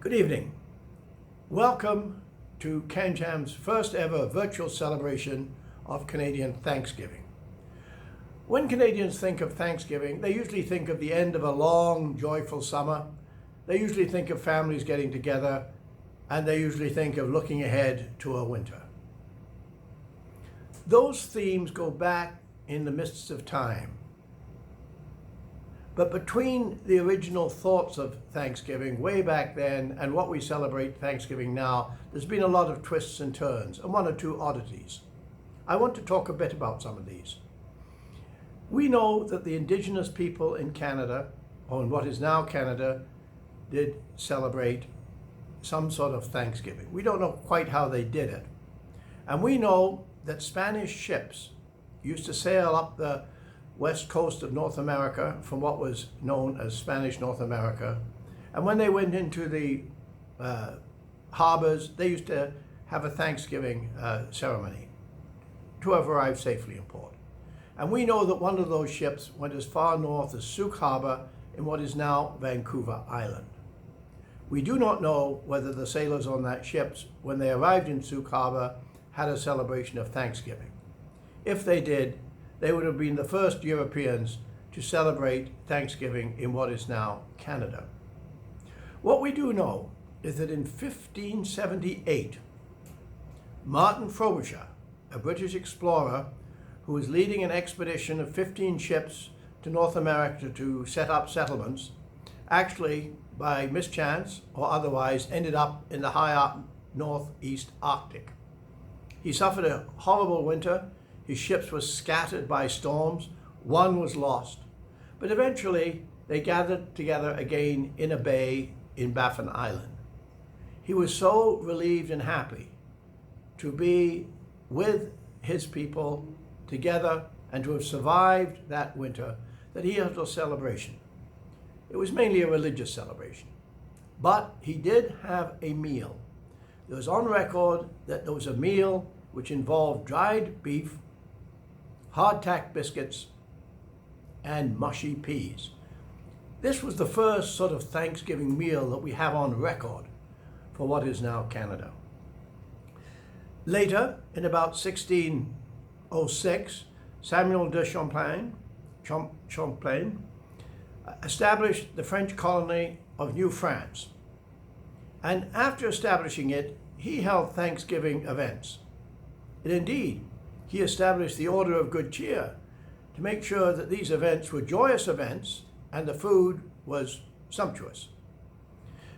Good evening. Welcome to CanCham's first ever virtual celebration of Canadian Thanksgiving. When Canadians think of Thanksgiving, they usually think of the end of a long, joyful summer. They usually think of families getting together, and they usually think of looking ahead to a winter. Those themes go back in the mists of time. But between the original thoughts of Thanksgiving way back then and what we celebrate Thanksgiving now, there's been a lot of twists and turns and one or two oddities. I want to talk a bit about some of these. We know that the Indigenous people in Canada, or in what is now Canada, did celebrate some sort of Thanksgiving. We don't know quite how they did it. And we know that Spanish ships used to sail up the west coast of North America from what was known as Spanish North America. And when they went into the harbors, they used to have a Thanksgiving ceremony to have arrived safely in port. And we know that one of those ships went as far north as Sauk Harbor in what is now Vancouver Island. We do not know whether the sailors on that ship, when they arrived in Sauk Harbor, had a celebration of Thanksgiving. If they did, they would have been the first Europeans to celebrate Thanksgiving in what is now Canada. What we do know is that in 1578, Martin Frobisher, a British explorer who was leading an expedition of 15 ships to North America to set up settlements, actually, by mischance or otherwise, ended up in the high northeast Arctic. He suffered a horrible winter. His ships were scattered by storms. One was lost. But eventually, they gathered together again in a bay in Baffin Island. He was so relieved and happy to be with his people together and to have survived that winter that he had a celebration. It was mainly a religious celebration. But he did have a meal. It was on record that there was a meal which involved dried beef, hardtack biscuits, and mushy peas. This was the first sort of Thanksgiving meal that we have on record for what is now Canada. Later, in about 1606, Samuel de Champlain established the French colony of New France. And after establishing it, he held Thanksgiving events. And indeed, he established the Order of Good Cheer to make sure that these events were joyous events and the food was sumptuous.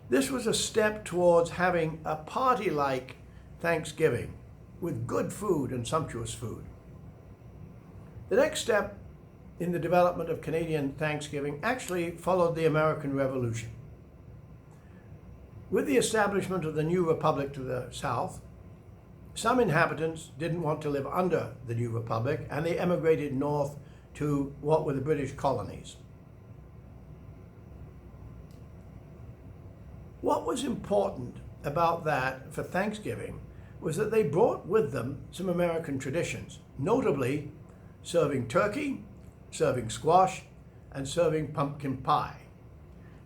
This was a step towards having a party-like Thanksgiving with good food and sumptuous food. The next step in the development of Canadian Thanksgiving actually followed the American Revolution. With the establishment of the new republic to the south, some inhabitants didn't want to live under the new republic, and they emigrated north to what were the British colonies. What was important about that for Thanksgiving was that they brought with them some American traditions, notably serving turkey, serving squash, and serving pumpkin pie.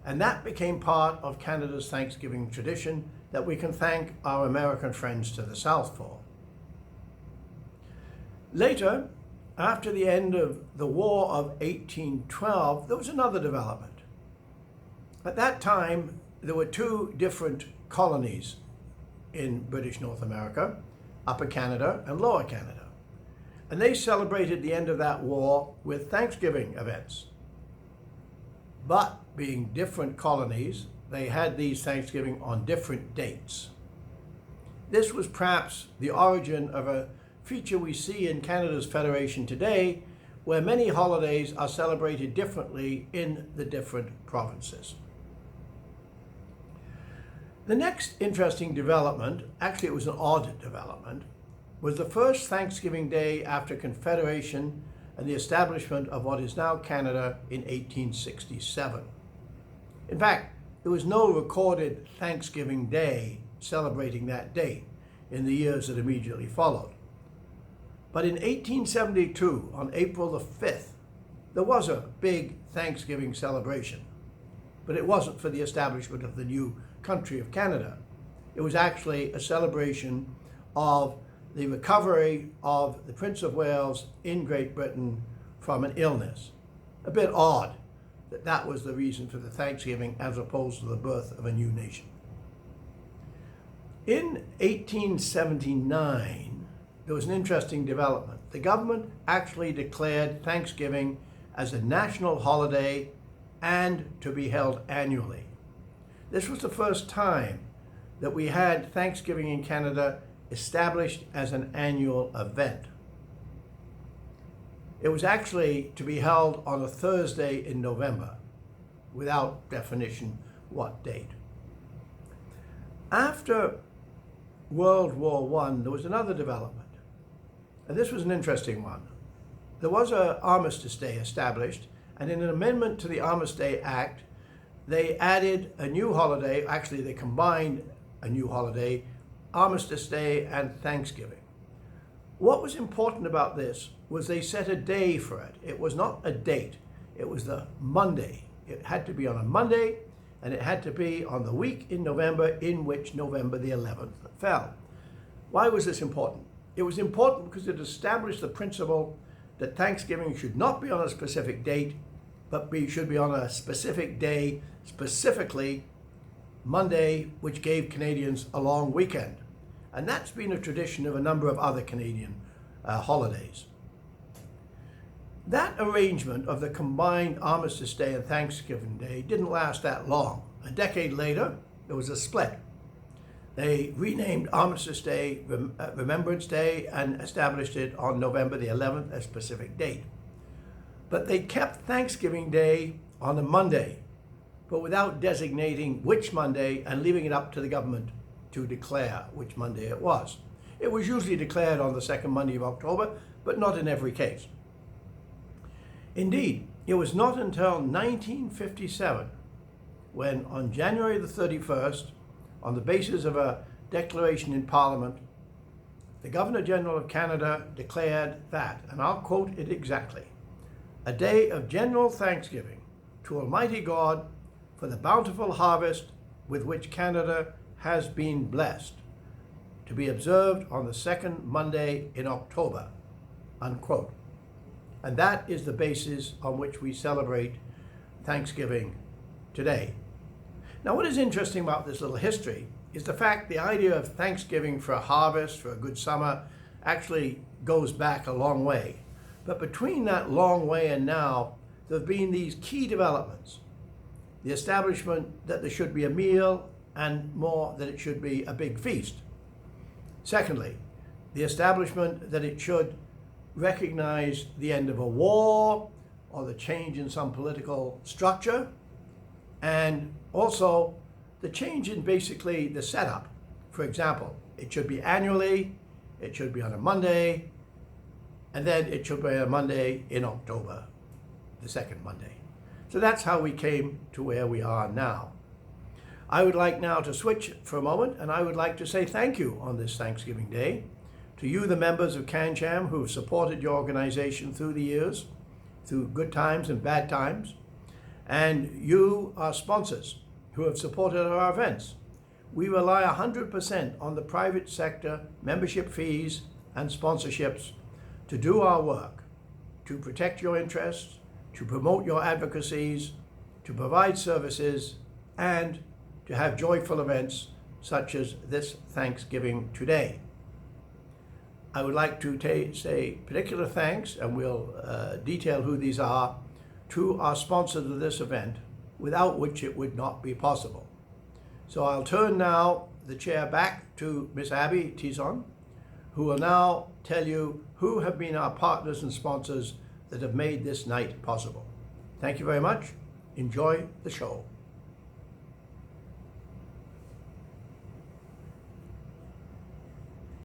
And that became part of Canada's Thanksgiving tradition that we can thank our American friends to the south for. Later, after the end of the War of 1812, there was another development. At that time, there were two different colonies in British North America, Upper Canada and Lower Canada. And they celebrated the end of that war with Thanksgiving events. But being different colonies, they had these Thanksgiving on different dates. This was perhaps the origin of a feature we see in Canada's Federation today, where many holidays are celebrated differently in the different provinces. The next interesting development, actually it was an odd development, was the first Thanksgiving Day after Confederation and the establishment of what is now Canada in 1867. In fact, there was no recorded Thanksgiving Day celebrating that date in the years that immediately followed. But in 1872, on April the 5th, there was a big Thanksgiving celebration. but it wasn't for the establishment of the new country of Canada. It was actually a celebration of the recovery of the Prince of Wales in Great Britain from an illness. A bit odd that that was the reason for the Thanksgiving as opposed to the birth of a new nation. In 1879, there was an interesting development. The government actually declared Thanksgiving as a national holiday and to be held annually. This was the first time that we had Thanksgiving in Canada established as an annual event. It was actually to be held on a Thursday in November, without definition what date. After World War I, there was another development, and this was an interesting one. There was an Armistice Day established, and in an amendment to the Armistice Act, they added a new holiday. Actually, they combined a new holiday, Armistice Day and Thanksgiving. What was important about this was they set a day for it. It was not a date. It was the Monday. It had to be on a Monday, and it had to be on the week in November in which November the 11th fell. Why was this important? It was important because it established the principle that Thanksgiving should not be on a specific date, but should be on a specific day, specifically Monday, which gave Canadians a long weekend. And that's been a tradition of a number of other Canadian holidays. That arrangement of the combined Armistice Day and Thanksgiving Day didn't last that long. A decade later, there was a split. They renamed Armistice Day Remembrance Day and established it on November the 11th, a specific date. But they kept Thanksgiving Day on a Monday, but without designating which Monday and leaving it up to the government to declare which Monday it was. It was usually declared on the second Monday of October, but not in every case. Indeed, it was not until 1957 when on January the 31st, on the basis of a declaration in Parliament, the Governor-General of Canada declared that, and I'll quote it exactly, "A day of general thanksgiving to Almighty God for the bountiful harvest with which Canada has been blessed, to be observed on the second Monday in October," unquote. And that is the basis on which we celebrate Thanksgiving today. Now, what is interesting about this little history is the fact the idea of Thanksgiving for a harvest, for a good summer, actually goes back a long way. But between that long way and now, there have been these key developments. The establishment that there should be a meal, and more that it should be a big feast. Secondly, the establishment that it should recognize the end of a war or the change in some political structure, and also the change in basically the setup. For example, it should be annually, it should be on a Monday, and then it should be a Monday in October, the second Monday. So that's how we came to where we are now. I would like now to switch for a moment, and I would like to say thank you on this Thanksgiving Day to you, the members of CanCham, who have supported your organization through the years, through good times and bad times, and you, our sponsors, who have supported our events. We rely 100% on the private sector membership fees and sponsorships to do our work, to protect your interests, to promote your advocacies, to provide services, and to have joyful events such as this Thanksgiving today. I would like to say particular thanks, and we'll detail who these are, to our sponsors of this event, without which it would not be possible. So I'll turn now the chair back to Miss Abby Tison, who will now tell you who have been our partners and sponsors that have made this night possible. Thank you very much. Enjoy the show.